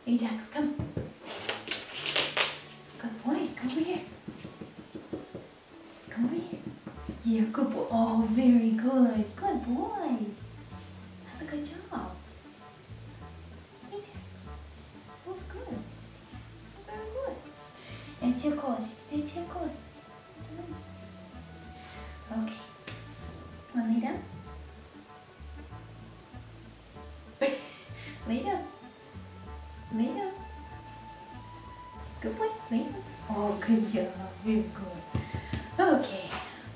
Ajax, come. Good boy, come over here. Come over here. Yeah, good boy. Oh, very good. Good boy. That's a good job. Ajax. That was good. Very good. Chicos. Okay. Wanna lay down? Lay down. Lay down. Good boy. Lay down. Oh, good job. Very good. Okay.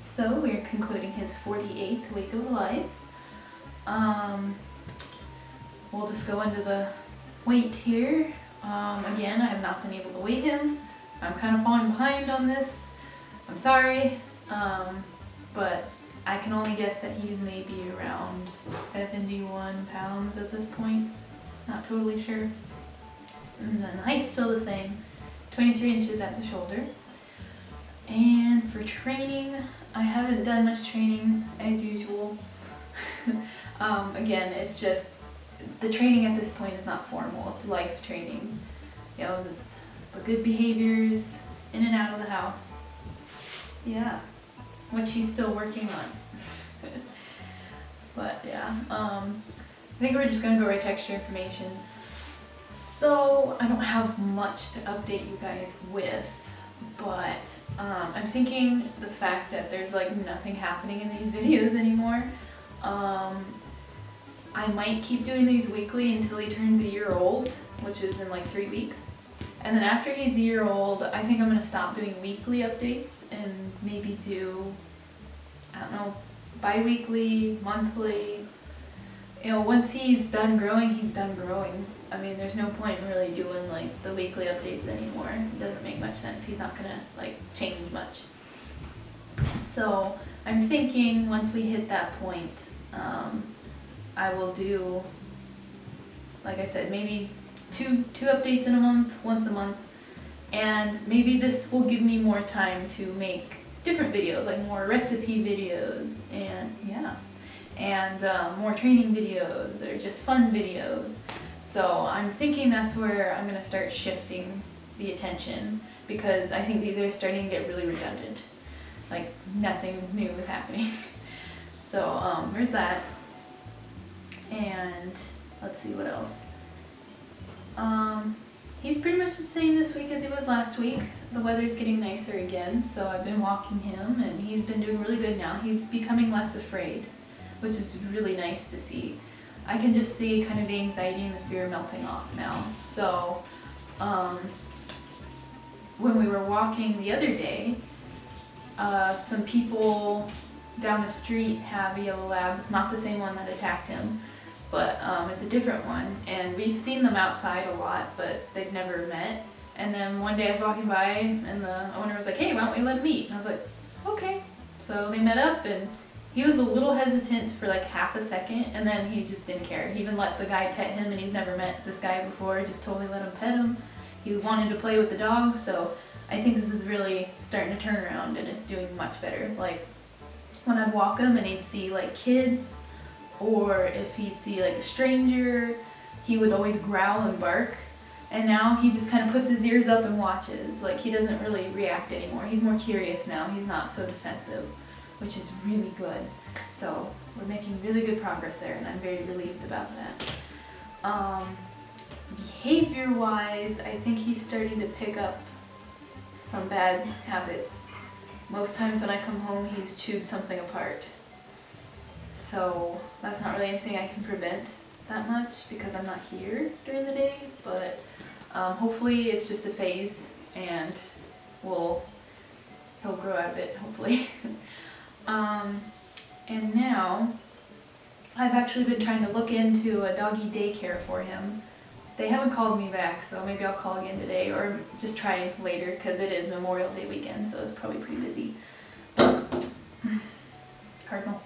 So we're concluding his 48th week of life. We'll just go into the weight here. Again, I have not been able to weigh him. I'm kind of falling behind on this. I'm sorry, but I can only guess that he's maybe around 71 pounds at this point. Not totally sure. And then the height's still the same, 23 inches at the shoulder. And for training, I haven't done much training as usual. Again, it's just, the training at this point is not formal, it's life training. You know, just the good behaviors, in and out of the house. Yeah, which he's still working on. But yeah, I think we're just gonna go right to extra information. So I don't have much to update you guys with, but I'm thinking the fact that there's like nothing happening in these videos anymore. I might keep doing these weekly until he turns a year old, which is in like 3 weeks. And then after he's a year old, I think I'm going to stop doing weekly updates and maybe do, I don't know, bi-weekly, monthly. You know, once he's done growing, he's done growing. I mean, there's no point in really doing like the weekly updates anymore. It doesn't make much sense. He's not going to like change much. So I'm thinking once we hit that point, I will do, like I said, maybe two updates in a month, once a month, and maybe this will give me more time to make different videos, like more recipe videos, and yeah, and more training videos, or just fun videos. So I'm thinking that's where I'm going to start shifting the attention, because I think these are starting to get really redundant, like nothing new is happening. So there's that, and let's see what else. He's pretty much the same this week as he was last week. The weather's getting nicer again, so I've been walking him and he's been doing really good now. He's becoming less afraid, which is really nice to see. I can just see kind of the anxiety and the fear melting off now. So when we were walking the other day, some people down the street have a yellow lab. It's not the same one that attacked him, but it's a different one, and we've seen them outside a lot, but they've never met. And then one day I was walking by and the owner was like, hey, why don't we let him eat? And I was like, okay. So they met up, and he was a little hesitant for like half a second, and then he just didn't care. He even let the guy pet him, and he's never met this guy before, just totally let him pet him. He wanted to play with the dog, so I think this is really starting to turn around, and it's doing much better. Like when I'd walk him and he'd see like kids, or if he'd see like a stranger, he would always growl and bark. And now he just kind of puts his ears up and watches. Like he doesn't really react anymore. He's more curious now. He's not so defensive, which is really good. So we're making really good progress there, and I'm very relieved about that. Behavior-wise, I think he's starting to pick up some bad habits. Most times when I come home, he's chewed something apart. So that's not really anything I can prevent that much because I'm not here during the day, but hopefully it's just a phase and he'll grow out of it, hopefully. And now I've actually been trying to look into a doggy daycare for him. They haven't called me back, so maybe I'll call again today or just try later because it is Memorial Day weekend, so it's probably pretty busy. Cardinal.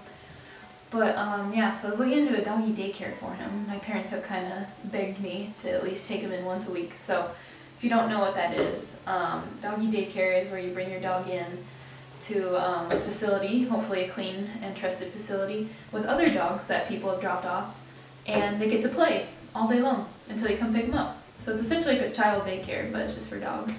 But yeah, so I was looking into a doggy daycare for him. My parents have kind of begged me to at least take him in once a week. So if you don't know what that is, doggy daycare is where you bring your dog in to a facility, hopefully a clean and trusted facility, with other dogs that people have dropped off, and they get to play all day long until you come pick them up. So it's essentially like a child daycare, but it's just for dogs.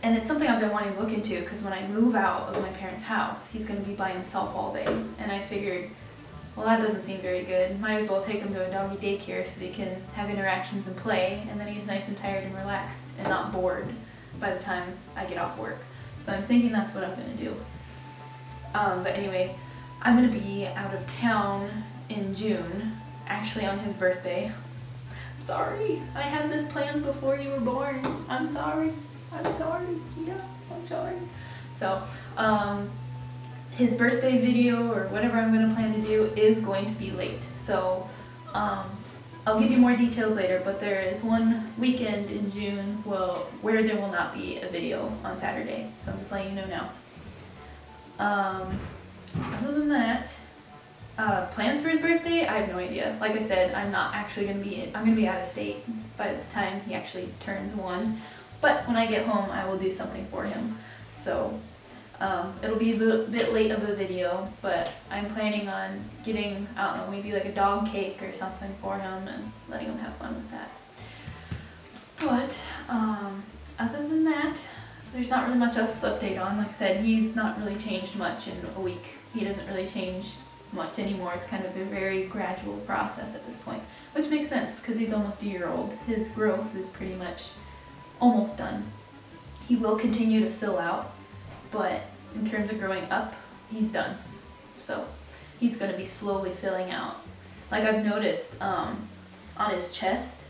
And it's something I've been wanting to look into because when I move out of my parents' house, he's going to be by himself all day. And I figured, well, that doesn't seem very good. Might as well take him to a doggy daycare so he can have interactions and play, and then he's nice and tired and relaxed and not bored by the time I get off work. So I'm thinking that's what I'm going to do. But anyway, I'm going to be out of town in June, actually on his birthday. I'm sorry. I had this planned before you were born. I'm sorry. I'm sorry. Yeah, I'm sorry. So, his birthday video or whatever I'm going to plan to do is going to be late. So, I'll give you more details later, but there is one weekend in June where there will not be a video on Saturday. So I'm just letting you know now. Other than that, plans for his birthday, I have no idea. Like I said, I'm not actually going to be, I'm going to be out of state by the time he actually turns 1. But when I get home, I will do something for him. So it'll be a bit late of a video, but I'm planning on getting, I don't know, maybe like a dog cake or something for him and letting him have fun with that. But other than that, there's not really much else to update on. Like I said, he's not really changed much in a week. He doesn't really change much anymore. It's kind of a very gradual process at this point, which makes sense because he's almost a year old. His growth is pretty much almost done. He will continue to fill out, but in terms of growing up, he's done. So he's going to be slowly filling out. Like I've noticed on his chest,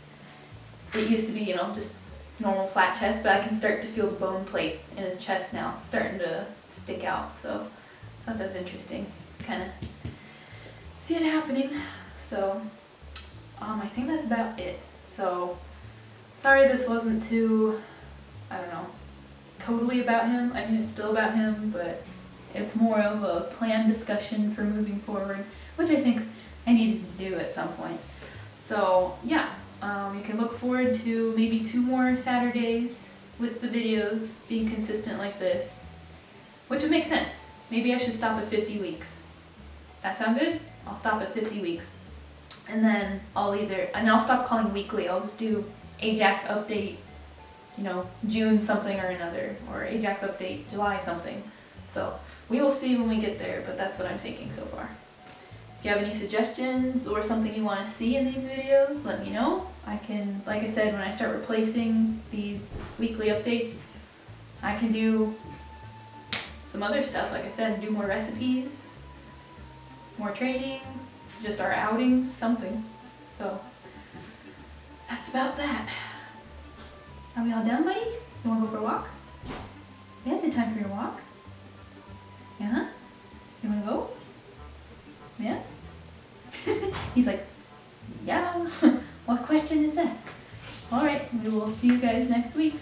it used to be, you know, just normal flat chest, but I can start to feel the bone plate in his chest now. It's starting to stick out, so I thought that was interesting. Kind of see it happening. So I think that's about it. So sorry this wasn't too, I don't know, totally about him. I mean, it's still about him, but it's more of a planned discussion for moving forward, which I think I needed to do at some point. So yeah, you can look forward to maybe 2 more Saturdays with the videos being consistent like this, which would make sense. Maybe I should stop at 50 weeks. That sound good? I'll stop at 50 weeks. And then I'll stop calling weekly. I'll just do Ajax update, you know, June something or another, or Ajax update July something. So we will see when we get there, but that's what I'm thinking so far. If you have any suggestions or something you want to see in these videos, let me know. I can, like I said, when I start replacing these weekly updates, I can do some other stuff, like I said, do more recipes, more training, just our outings, something. So that's about that. Are we all done, buddy? You want to go for a walk? Yeah, is it time for your walk? Yeah? You want to go? Yeah? He's like, yeah. What question is that? Alright, we will see you guys next week.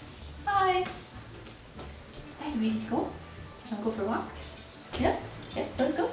Bye! Hey, do we go? Want to go for a walk? Yeah? Yeah, let's go.